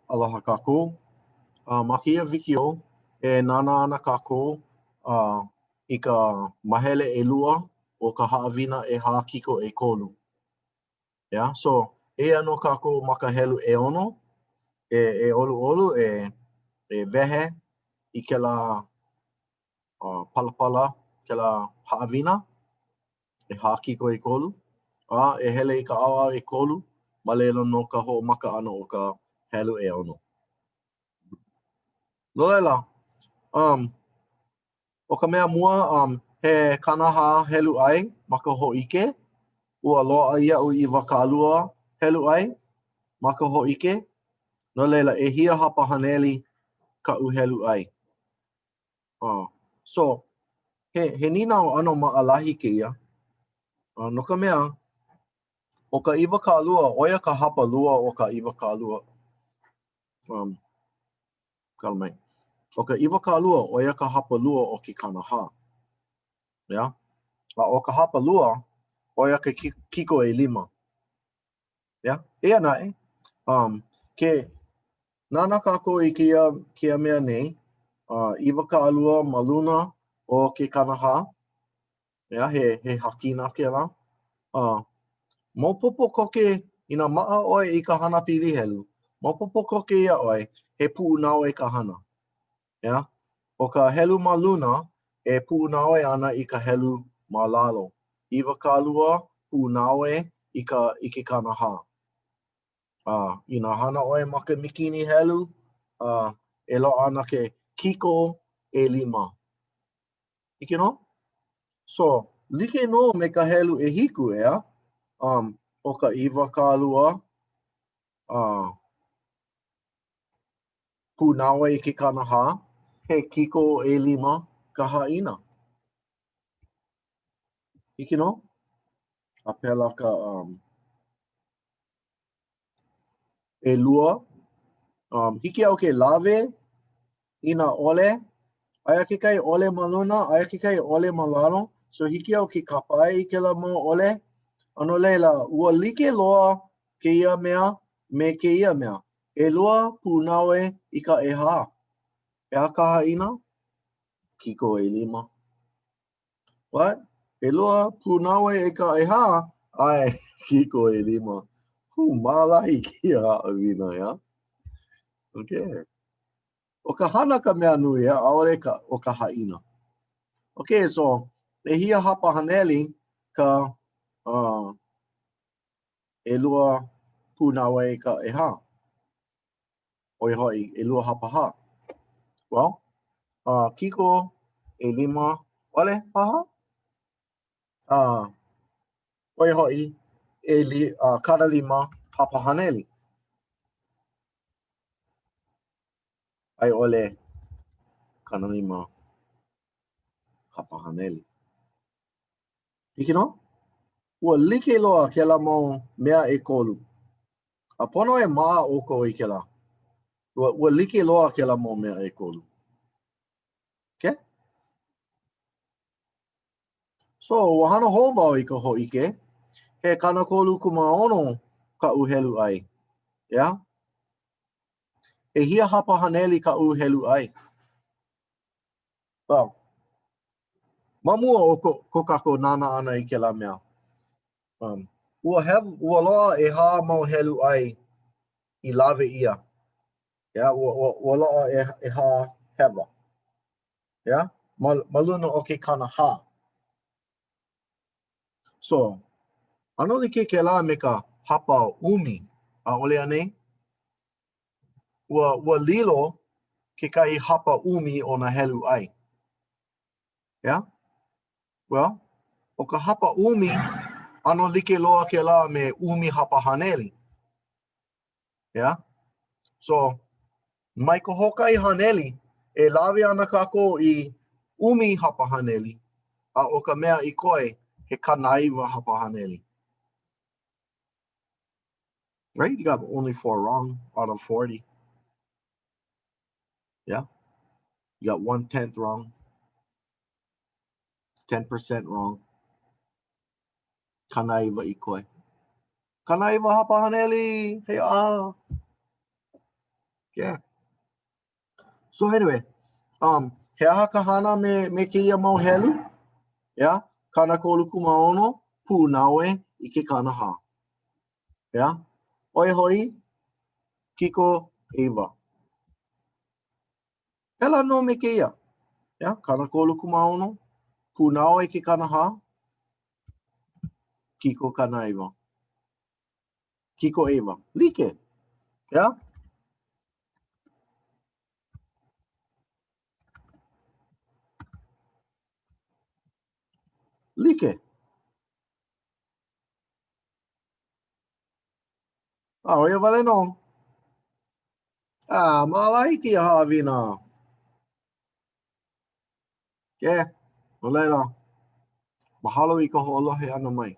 Aloha kākou. Ma kia wikio e nana ana kākou I ka mahele ʻelua o ka haʻawina ʻehā kiko ʻekolu. Yeah? So, e ano kākou ma ka helu ʻeono, e ʻoluʻolu e wehe I kēlā palapala, kēlā haʻawina, ʻehā kiko ʻekolu. E hele I ka ʻaoʻao ʻekolu, ma leila no ka hoʻomaka ʻana o ka helu ʻeono. No laila, o ka mea mua he kanahā helu ʻai ma ka hōʻike, ua loaʻa iaʻu I wakalua helu ʻai ma ka hōʻike. No leila, e hia hapa haneli kaʻu helu ʻai. So, he ninau ʻano maʻalahi kēia. No ka mea, o ka iwakālua, ʻoia ka hapa lua o ka iwakālua. Kalamai. O ka iwakālua, ʻoia ka hapa lua o ke kanahā. Yeah? O ka hapa lua, ʻoia ka kiko ʻelima. Yeah? Eia naʻe. Ke nana kākou I kia mea nei, iwakālua ma luna o ke kanahā. Yeah? He hakina kēlā. Maopopo koke inā maʻa ʻoe I ka hana pilihelu. Maopopo koke ia ʻoe, he puʻunaoe ka hana. Yeah? O ka helu ma luna, e puʻunaoe ana I ka helu ma lalo. Iwakālua puʻunaoe I ke kanahā. Inā hana ʻoe ma ka mikini helu, e loaʻa ana ke kiko ʻelima. Ike nō? So, like nō me ka helu e hiku ea, o ka iwakālua, puʻunaoe I ke kanahā, he kiko ʻelima ka haʻina. Ike nō? A pēlā ka ʻelua, hiki au ke lawe inā ʻole, aia kekahi ʻole ma luna, aia kekahi ʻole ma lalo, so hiki au ke kapae I kēlā mau ʻole. No leila, ua like loa kēia mea me kēia mea. ʻElua puʻunaoe I ka ʻehā. Ea ka haʻina? Kiko ʻelima. What? ʻElua puʻunaoe I ka ʻehā? Ai, kiko ʻelima. Mālahi kia haʻawina, ia? Okay. O ka hana ka mea nui, ʻaʻole o ka haʻina. Okay, so, e hia hapa haneli ka ʻelua puʻunaoe I ka ʻehā. ʻOia hoʻi, ʻelua hapahā. Well, kiko ʻelima ʻole paha? ʻOia hoʻi, kanalima hapa haneli. Ai ʻole kanalima hapa haneli. Hiki nō? Ua like loa kēlā mau mea ʻekolu. A pono e maʻa ʻoukou I kēlā. Ua like loa kēlā mau mea ʻekolu. Okay? So, ua hana hou wau I ka hōʻike, he kanakolu kumaono kaʻu helu ʻai. Yeah? E hia hapa haneli kaʻu helu ʻai. Well, ma mua o ko kākou nana ana I kēlā mea. Ua loa ʻehā mau helu ʻai I lawe ia. Yeah? Ua loa ʻehā hewa. Yeah? Ma luna o ke kanahā. So, ano like kēlā me ka hapa umi. ʻAʻole anei? Ua lilo kekahi hapa umi o nā helu ʻai. Yeah? Well, o ka hapa umi, ano like loa kēlā me umi hapa haneli. Yeah? So, mai ka hokai haneli, e lawe ana kākou I umi hapa haneli, a o ka mea I koe, he kanaiwa hapa haneli. Right? You got only 4 wrong out of 40. Yeah? You got 1/10 wrong. 10% wrong. Kanaiwa I koe. Kanaiwa hapa haneli! Hey, Yeah. So anyway, he aha ka hana me keia mau helu, yeah? Kana koluku maono, pū naue I ke kanaha, yeah? Oi hoi, kiko ewa. Hela no me keia, yeah? Kana koluku maono, pū naue ke kanaha, kiko kana ewa. Kiko ewa. Like, yeah? Like. Ah, oia wale no. Ah, malai ki a hawina. Ke, o leila. Mahalo I ka ho'olohe ana mai.